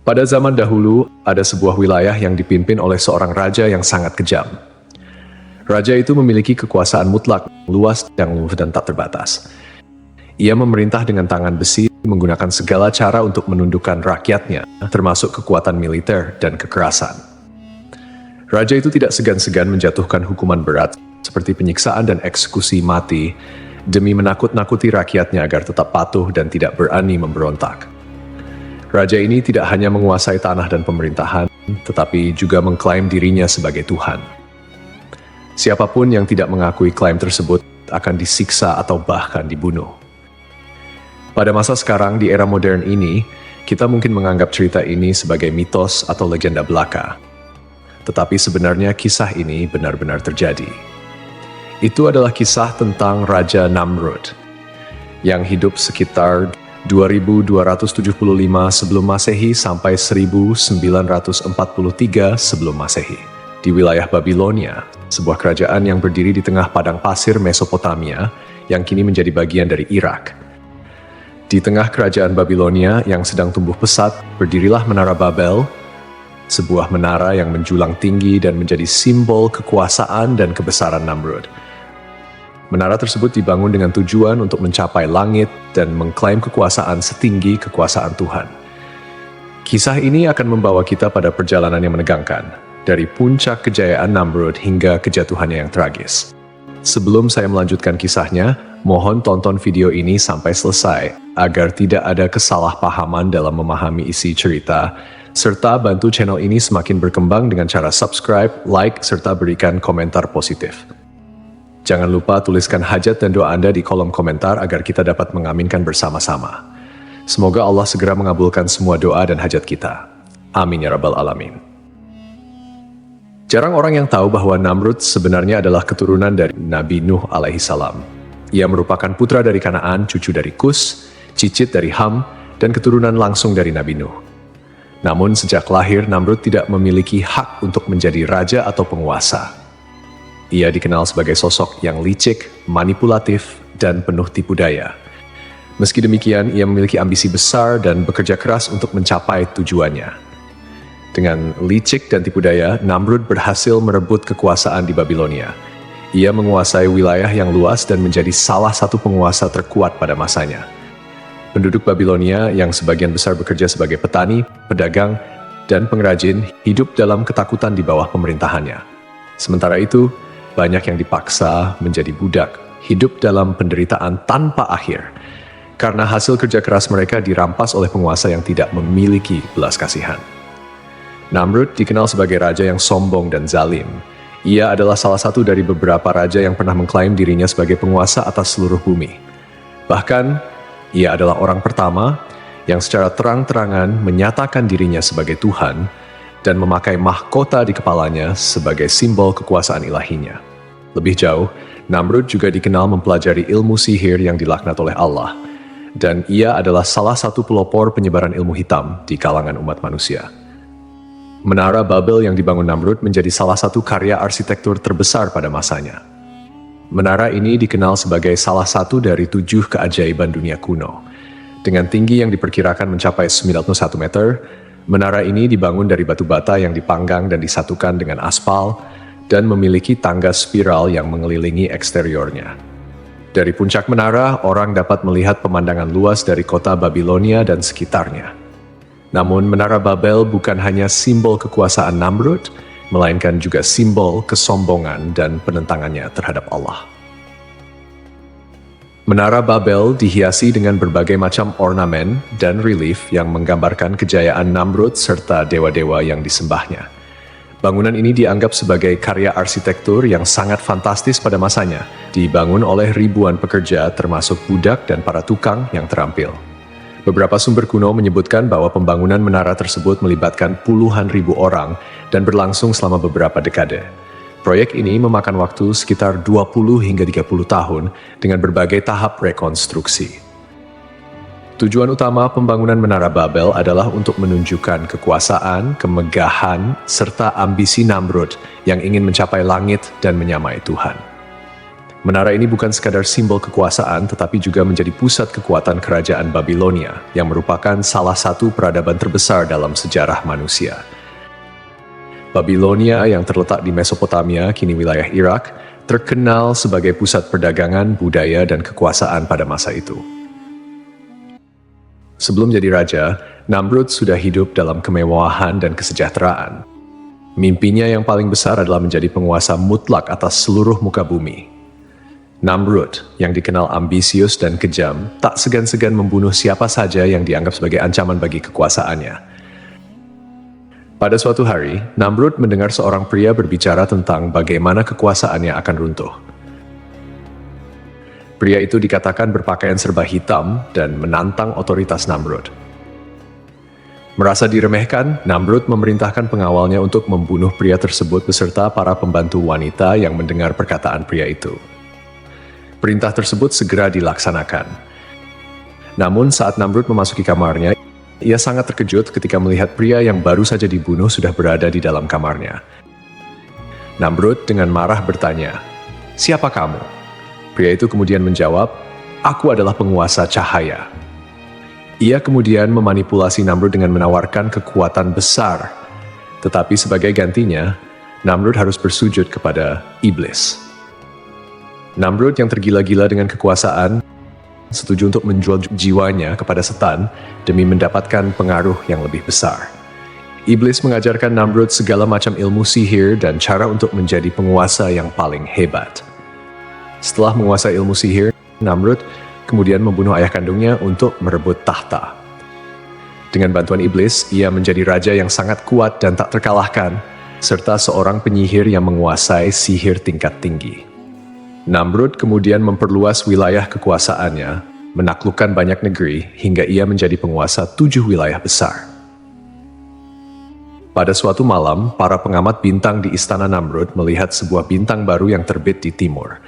Pada zaman dahulu, ada sebuah wilayah yang dipimpin oleh seorang raja yang sangat kejam. Raja itu memiliki kekuasaan mutlak, luas, dan tak terbatas. Ia memerintah dengan tangan besi, menggunakan segala cara untuk menundukkan rakyatnya, termasuk kekuatan militer dan kekerasan. Raja itu tidak segan-segan menjatuhkan hukuman berat, seperti penyiksaan dan eksekusi mati, demi menakut-nakuti rakyatnya agar tetap patuh dan tidak berani memberontak. Raja ini tidak hanya menguasai tanah dan pemerintahan, tetapi juga mengklaim dirinya sebagai Tuhan. Siapapun yang tidak mengakui klaim tersebut akan disiksa atau bahkan dibunuh. Pada masa sekarang, di era modern ini, kita mungkin menganggap cerita ini sebagai mitos atau legenda belaka. Tetapi sebenarnya kisah ini benar-benar terjadi. Itu adalah kisah tentang Raja Namrud, yang hidup sekitar 2275 sebelum Masehi sampai 1943 sebelum Masehi di wilayah Babilonia, sebuah kerajaan yang berdiri di tengah padang pasir Mesopotamia yang kini menjadi bagian dari Irak. Di tengah kerajaan Babilonia yang sedang tumbuh pesat, berdirilah Menara Babel, sebuah menara yang menjulang tinggi dan menjadi simbol kekuasaan dan kebesaran Namrud. Menara tersebut dibangun dengan tujuan untuk mencapai langit dan mengklaim kekuasaan setinggi kekuasaan Tuhan. Kisah ini akan membawa kita pada perjalanan yang menegangkan, dari puncak kejayaan Namrud hingga kejatuhannya yang tragis. Sebelum saya melanjutkan kisahnya, mohon tonton video ini sampai selesai, agar tidak ada kesalahpahaman dalam memahami isi cerita, serta bantu channel ini semakin berkembang dengan cara subscribe, like, serta berikan komentar positif. Jangan lupa tuliskan hajat dan doa Anda di kolom komentar agar kita dapat mengaminkan bersama-sama. Semoga Allah segera mengabulkan semua doa dan hajat kita. Amin ya rabbal alamin. Jarang orang yang tahu bahwa Namrud sebenarnya adalah keturunan dari Nabi Nuh alaihissalam. Ia merupakan putra dari Kanaan, cucu dari Kus, cicit dari Ham, dan keturunan langsung dari Nabi Nuh. Namun sejak lahir, Namrud tidak memiliki hak untuk menjadi raja atau penguasa. Ia dikenal sebagai sosok yang licik, manipulatif, dan penuh tipu daya. Meski demikian, ia memiliki ambisi besar dan bekerja keras untuk mencapai tujuannya. Dengan licik dan tipu daya, Namrud berhasil merebut kekuasaan di Babilonia. Ia menguasai wilayah yang luas dan menjadi salah satu penguasa terkuat pada masanya. Penduduk Babilonia yang sebagian besar bekerja sebagai petani, pedagang, dan pengrajin hidup dalam ketakutan di bawah pemerintahannya. Sementara itu, banyak yang dipaksa menjadi budak, hidup dalam penderitaan tanpa akhir, karena hasil kerja keras mereka dirampas oleh penguasa yang tidak memiliki belas kasihan. Namrud dikenal sebagai raja yang sombong dan zalim. Ia adalah salah satu dari beberapa raja yang pernah mengklaim dirinya sebagai penguasa atas seluruh bumi. Bahkan, ia adalah orang pertama yang secara terang-terangan menyatakan dirinya sebagai Tuhan dan memakai mahkota di kepalanya sebagai simbol kekuasaan ilahinya. Lebih jauh, Namrud juga dikenal mempelajari ilmu sihir yang dilaknat oleh Allah, dan ia adalah salah satu pelopor penyebaran ilmu hitam di kalangan umat manusia. Menara Babel yang dibangun Namrud menjadi salah satu karya arsitektur terbesar pada masanya. Menara ini dikenal sebagai salah satu dari 7 keajaiban dunia kuno. Dengan tinggi yang diperkirakan mencapai 91 meter, menara ini dibangun dari batu bata yang dipanggang dan disatukan dengan aspal dan memiliki tangga spiral yang mengelilingi eksteriornya. Dari puncak menara, orang dapat melihat pemandangan luas dari kota Babilonia dan sekitarnya. Namun, Menara Babel bukan hanya simbol kekuasaan Namrud, melainkan juga simbol kesombongan dan penentangannya terhadap Allah. Menara Babel dihiasi dengan berbagai macam ornamen dan relief yang menggambarkan kejayaan Namrud serta dewa-dewa yang disembahnya. Bangunan ini dianggap sebagai karya arsitektur yang sangat fantastis pada masanya, dibangun oleh ribuan pekerja termasuk budak dan para tukang yang terampil. Beberapa sumber kuno menyebutkan bahwa pembangunan menara tersebut melibatkan puluhan ribu orang dan berlangsung selama beberapa dekade. Proyek ini memakan waktu sekitar 20 hingga 30 tahun dengan berbagai tahap rekonstruksi. Tujuan utama pembangunan Menara Babel adalah untuk menunjukkan kekuasaan, kemegahan, serta ambisi Namrud yang ingin mencapai langit dan menyamai Tuhan. Menara ini bukan sekadar simbol kekuasaan, tetapi juga menjadi pusat kekuatan kerajaan Babilonia, yang merupakan salah satu peradaban terbesar dalam sejarah manusia. Babilonia yang terletak di Mesopotamia, kini wilayah Irak, terkenal sebagai pusat perdagangan, budaya, dan kekuasaan pada masa itu. Sebelum jadi raja, Namrud sudah hidup dalam kemewahan dan kesejahteraan. Mimpinya yang paling besar adalah menjadi penguasa mutlak atas seluruh muka bumi. Namrud, yang dikenal ambisius dan kejam, tak segan-segan membunuh siapa saja yang dianggap sebagai ancaman bagi kekuasaannya. Pada suatu hari, Namrud mendengar seorang pria berbicara tentang bagaimana kekuasaannya akan runtuh. Pria itu dikatakan berpakaian serba hitam dan menantang otoritas Namrud. Merasa diremehkan, Namrud memerintahkan pengawalnya untuk membunuh pria tersebut beserta para pembantu wanita yang mendengar perkataan pria itu. Perintah tersebut segera dilaksanakan. Namun saat Namrud memasuki kamarnya, ia sangat terkejut ketika melihat pria yang baru saja dibunuh sudah berada di dalam kamarnya. Namrud dengan marah bertanya, "Siapa kamu?" Pria itu kemudian menjawab, "Aku adalah penguasa cahaya." Ia kemudian memanipulasi Namrud dengan menawarkan kekuatan besar. Tetapi sebagai gantinya, Namrud harus bersujud kepada iblis. Namrud yang tergila-gila dengan kekuasaan, setuju untuk menjual jiwanya kepada setan demi mendapatkan pengaruh yang lebih besar. Iblis mengajarkan Namrud segala macam ilmu sihir dan cara untuk menjadi penguasa yang paling hebat. Setelah menguasai ilmu sihir, Namrud kemudian membunuh ayah kandungnya untuk merebut tahta. Dengan bantuan iblis, ia menjadi raja yang sangat kuat dan tak terkalahkan, serta seorang penyihir yang menguasai sihir tingkat tinggi. Namrud kemudian memperluas wilayah kekuasaannya, menaklukkan banyak negeri hingga ia menjadi penguasa 7 wilayah besar. Pada suatu malam, para pengamat bintang di istana Namrud melihat sebuah bintang baru yang terbit di timur.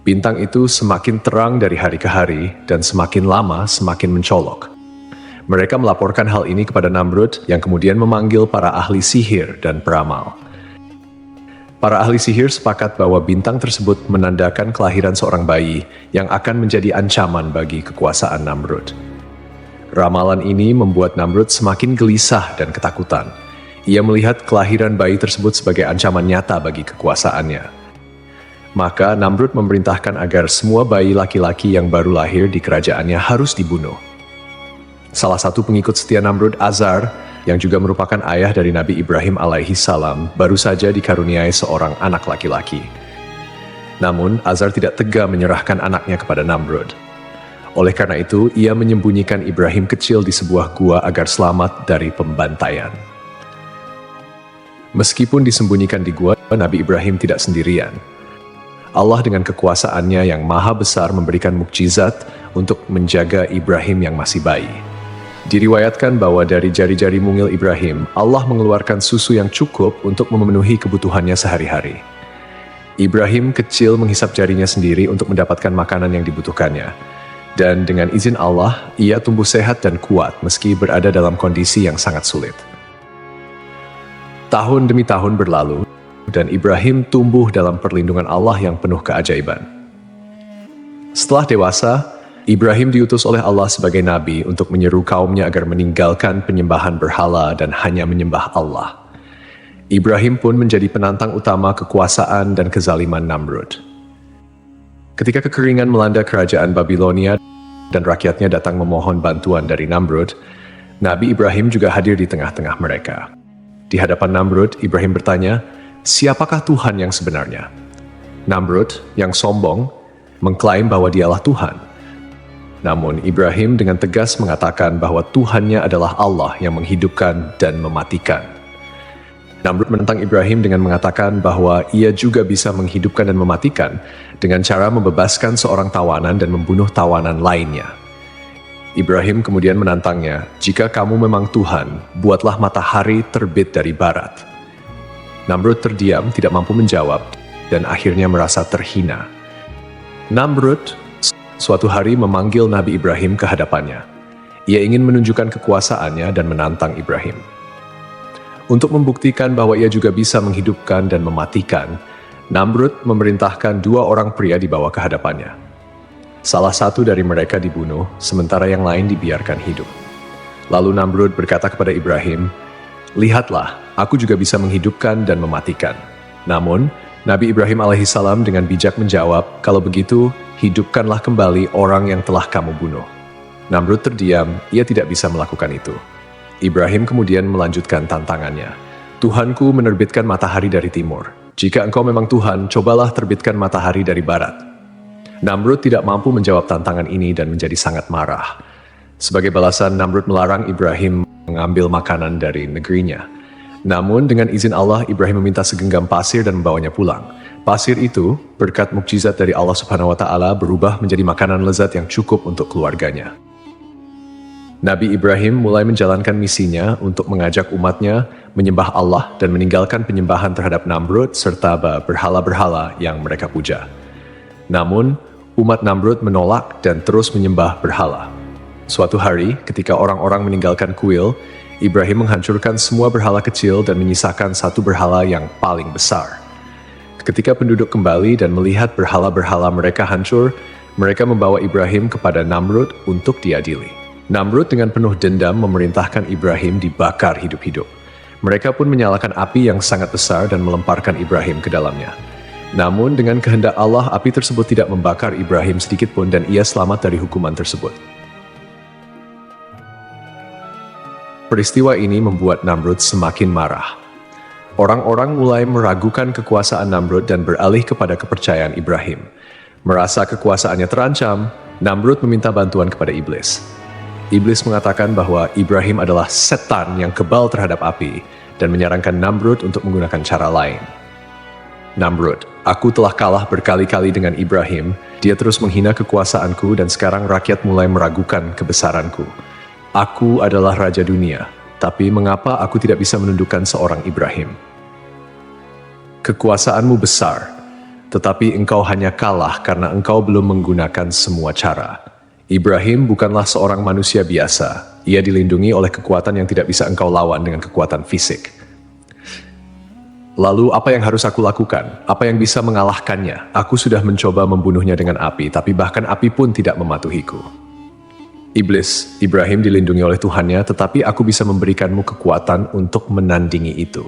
Bintang itu semakin terang dari hari ke hari dan semakin lama semakin mencolok. Mereka melaporkan hal ini kepada Namrud yang kemudian memanggil para ahli sihir dan peramal. Para ahli sihir sepakat bahwa bintang tersebut menandakan kelahiran seorang bayi yang akan menjadi ancaman bagi kekuasaan Namrud. Ramalan ini membuat Namrud semakin gelisah dan ketakutan. Ia melihat kelahiran bayi tersebut sebagai ancaman nyata bagi kekuasaannya. Maka Namrud memerintahkan agar semua bayi laki-laki yang baru lahir di kerajaannya harus dibunuh. Salah satu pengikut setia Namrud, Azar, yang juga merupakan ayah dari Nabi Ibrahim alaihi salam, baru saja dikaruniai seorang anak laki-laki. Namun, Azar tidak tega menyerahkan anaknya kepada Namrud. Oleh karena itu, ia menyembunyikan Ibrahim kecil di sebuah gua agar selamat dari pembantaian. Meskipun disembunyikan di gua, Nabi Ibrahim tidak sendirian. Allah dengan kekuasaannya yang maha besar memberikan mukjizat untuk menjaga Ibrahim yang masih bayi. Diriwayatkan bahwa dari jari-jari mungil Ibrahim, Allah mengeluarkan susu yang cukup untuk memenuhi kebutuhannya sehari-hari. Ibrahim kecil menghisap jarinya sendiri untuk mendapatkan makanan yang dibutuhkannya. Dan dengan izin Allah, ia tumbuh sehat dan kuat meski berada dalam kondisi yang sangat sulit. Tahun demi tahun berlalu, dan Ibrahim tumbuh dalam perlindungan Allah yang penuh keajaiban. Setelah dewasa, Ibrahim diutus oleh Allah sebagai nabi untuk menyeru kaumnya agar meninggalkan penyembahan berhala dan hanya menyembah Allah. Ibrahim pun menjadi penantang utama kekuasaan dan kezaliman Namrud. Ketika kekeringan melanda kerajaan Babilonia dan rakyatnya datang memohon bantuan dari Namrud, Nabi Ibrahim juga hadir di tengah-tengah mereka. Di hadapan Namrud, Ibrahim bertanya, "Siapakah Tuhan yang sebenarnya?" Namrud, yang sombong, mengklaim bahwa dialah Tuhan. Namun Ibrahim dengan tegas mengatakan bahwa Tuhannya adalah Allah yang menghidupkan dan mematikan. Namrud menentang Ibrahim dengan mengatakan bahwa ia juga bisa menghidupkan dan mematikan dengan cara membebaskan seorang tawanan dan membunuh tawanan lainnya. Ibrahim kemudian menantangnya, "Jika kamu memang Tuhan, buatlah matahari terbit dari barat." Namrud terdiam, tidak mampu menjawab, dan akhirnya merasa terhina. Namrud suatu hari memanggil Nabi Ibrahim ke hadapannya. Ia ingin menunjukkan kekuasaannya dan menantang Ibrahim. Untuk membuktikan bahwa ia juga bisa menghidupkan dan mematikan, Namrud memerintahkan 2 orang pria dibawa ke hadapannya. Salah satu dari mereka dibunuh, sementara yang lain dibiarkan hidup. Lalu Namrud berkata kepada Ibrahim, "Lihatlah, aku juga bisa menghidupkan dan mematikan." Namun, Nabi Ibrahim alaihissalam dengan bijak menjawab, "Kalau begitu, hidupkanlah kembali orang yang telah kamu bunuh." Namrud terdiam, ia tidak bisa melakukan itu. Ibrahim kemudian melanjutkan tantangannya. "Tuhanku menerbitkan matahari dari timur. Jika engkau memang Tuhan, cobalah terbitkan matahari dari barat." Namrud tidak mampu menjawab tantangan ini dan menjadi sangat marah. Sebagai balasan, Namrud melarang Ibrahim mengambil makanan dari negerinya. Namun dengan izin Allah, Ibrahim meminta segenggam pasir dan membawanya pulang. Pasir itu, berkat mukjizat dari Allah Subhanahu wa Ta'ala, berubah menjadi makanan lezat yang cukup untuk keluarganya. Nabi Ibrahim mulai menjalankan misinya untuk mengajak umatnya menyembah Allah dan meninggalkan penyembahan terhadap Namrud serta berhala-berhala yang mereka puja. Namun, umat Namrud menolak dan terus menyembah berhala. Suatu hari, ketika orang-orang meninggalkan kuil, Ibrahim menghancurkan semua berhala kecil dan menyisakan satu berhala yang paling besar. Ketika penduduk kembali dan melihat berhala-berhala mereka hancur, mereka membawa Ibrahim kepada Namrud untuk diadili. Namrud dengan penuh dendam memerintahkan Ibrahim dibakar hidup-hidup. Mereka pun menyalakan api yang sangat besar dan melemparkan Ibrahim ke dalamnya. Namun dengan kehendak Allah, api tersebut tidak membakar Ibrahim sedikitpun dan ia selamat dari hukuman tersebut. Peristiwa ini membuat Namrud semakin marah. Orang-orang mulai meragukan kekuasaan Namrud dan beralih kepada kepercayaan Ibrahim. Merasa kekuasaannya terancam, Namrud meminta bantuan kepada iblis. Iblis mengatakan bahwa Ibrahim adalah setan yang kebal terhadap api dan menyarankan Namrud untuk menggunakan cara lain. "Namrud, aku telah kalah berkali-kali dengan Ibrahim, dia terus menghina kekuasaanku dan sekarang rakyat mulai meragukan kebesaranku. Aku adalah raja dunia, tapi mengapa aku tidak bisa menundukkan seorang Ibrahim? Kekuasaanmu besar, tetapi engkau hanya kalah karena engkau belum menggunakan semua cara. Ibrahim bukanlah seorang manusia biasa. Ia dilindungi oleh kekuatan yang tidak bisa engkau lawan dengan kekuatan fisik. Lalu apa yang harus aku lakukan? Apa yang bisa mengalahkannya? Aku sudah mencoba membunuhnya dengan api, tapi bahkan api pun tidak mematuhiku." Iblis, Ibrahim dilindungi oleh Tuhannya, tetapi aku bisa memberikanmu kekuatan untuk menandingi itu.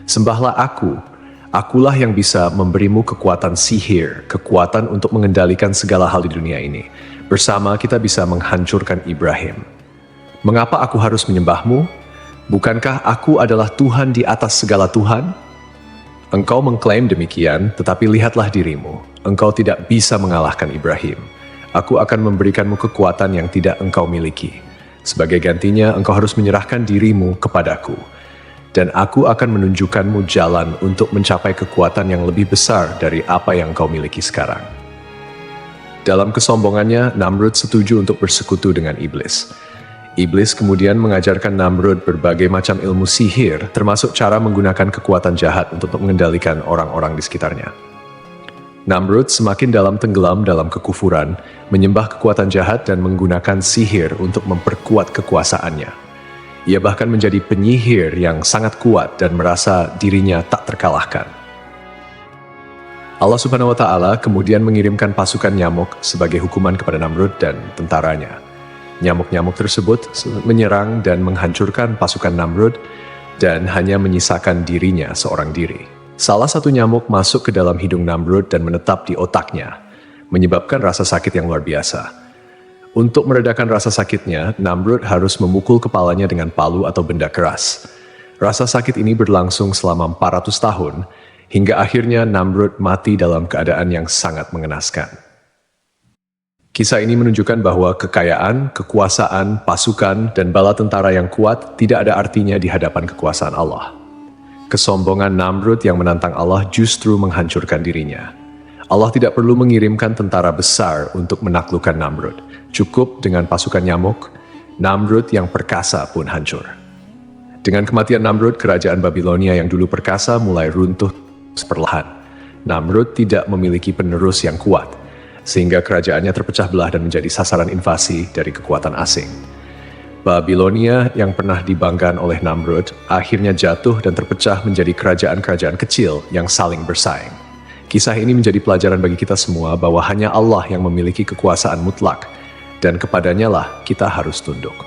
Sembahlah aku. Akulah yang bisa memberimu kekuatan sihir, kekuatan untuk mengendalikan segala hal di dunia ini. Bersama kita bisa menghancurkan Ibrahim. Mengapa aku harus menyembahmu? Bukankah aku adalah Tuhan di atas segala Tuhan? Engkau mengklaim demikian, tetapi lihatlah dirimu. Engkau tidak bisa mengalahkan Ibrahim. Aku akan memberikanmu kekuatan yang tidak engkau miliki. Sebagai gantinya, engkau harus menyerahkan dirimu kepadaku. Dan aku akan menunjukkanmu jalan untuk mencapai kekuatan yang lebih besar dari apa yang engkau miliki sekarang. Dalam kesombongannya, Namrud setuju untuk bersekutu dengan iblis. Iblis kemudian mengajarkan Namrud berbagai macam ilmu sihir, termasuk cara menggunakan kekuatan jahat untuk mengendalikan orang-orang di sekitarnya. Namrud semakin tenggelam dalam kekufuran, menyembah kekuatan jahat dan menggunakan sihir untuk memperkuat kekuasaannya. Ia bahkan menjadi penyihir yang sangat kuat dan merasa dirinya tak terkalahkan. Allah Subhanahu wa Ta'ala kemudian mengirimkan pasukan nyamuk sebagai hukuman kepada Namrud dan tentaranya. Nyamuk-nyamuk tersebut menyerang dan menghancurkan pasukan Namrud dan hanya menyisakan dirinya seorang diri. Salah satu nyamuk masuk ke dalam hidung Namrud dan menetap di otaknya, menyebabkan rasa sakit yang luar biasa. Untuk meredakan rasa sakitnya, Namrud harus memukul kepalanya dengan palu atau benda keras. Rasa sakit ini berlangsung selama 400 tahun, hingga akhirnya Namrud mati dalam keadaan yang sangat mengenaskan. Kisah ini menunjukkan bahwa kekayaan, kekuasaan, pasukan, dan bala tentara yang kuat tidak ada artinya di hadapan kekuasaan Allah. Kesombongan Namrud yang menantang Allah justru menghancurkan dirinya. Allah tidak perlu mengirimkan tentara besar untuk menaklukkan Namrud. Cukup dengan pasukan nyamuk, Namrud yang perkasa pun hancur. Dengan kematian Namrud, kerajaan Babilonia yang dulu perkasa mulai runtuh perlahan. Namrud tidak memiliki penerus yang kuat, sehingga kerajaannya terpecah belah dan menjadi sasaran invasi dari kekuatan asing. Babilonia yang pernah dibanggakan oleh Namrud akhirnya jatuh dan terpecah menjadi kerajaan-kerajaan kecil yang saling bersaing. Kisah ini menjadi pelajaran bagi kita semua bahwa hanya Allah yang memiliki kekuasaan mutlak, dan kepadanya lah kita harus tunduk.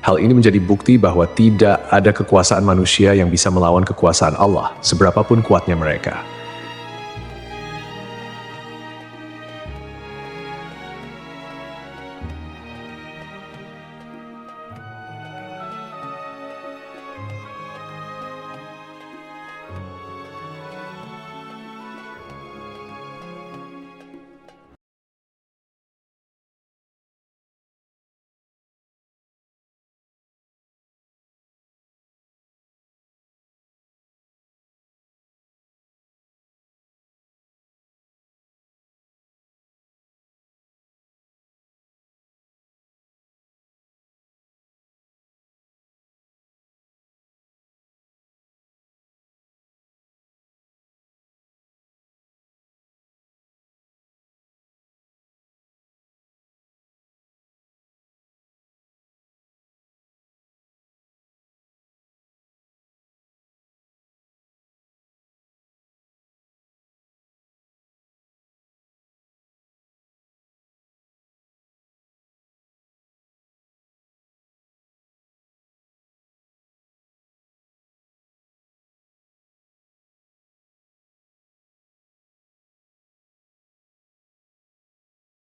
Hal ini menjadi bukti bahwa tidak ada kekuasaan manusia yang bisa melawan kekuasaan Allah, seberapapun kuatnya mereka.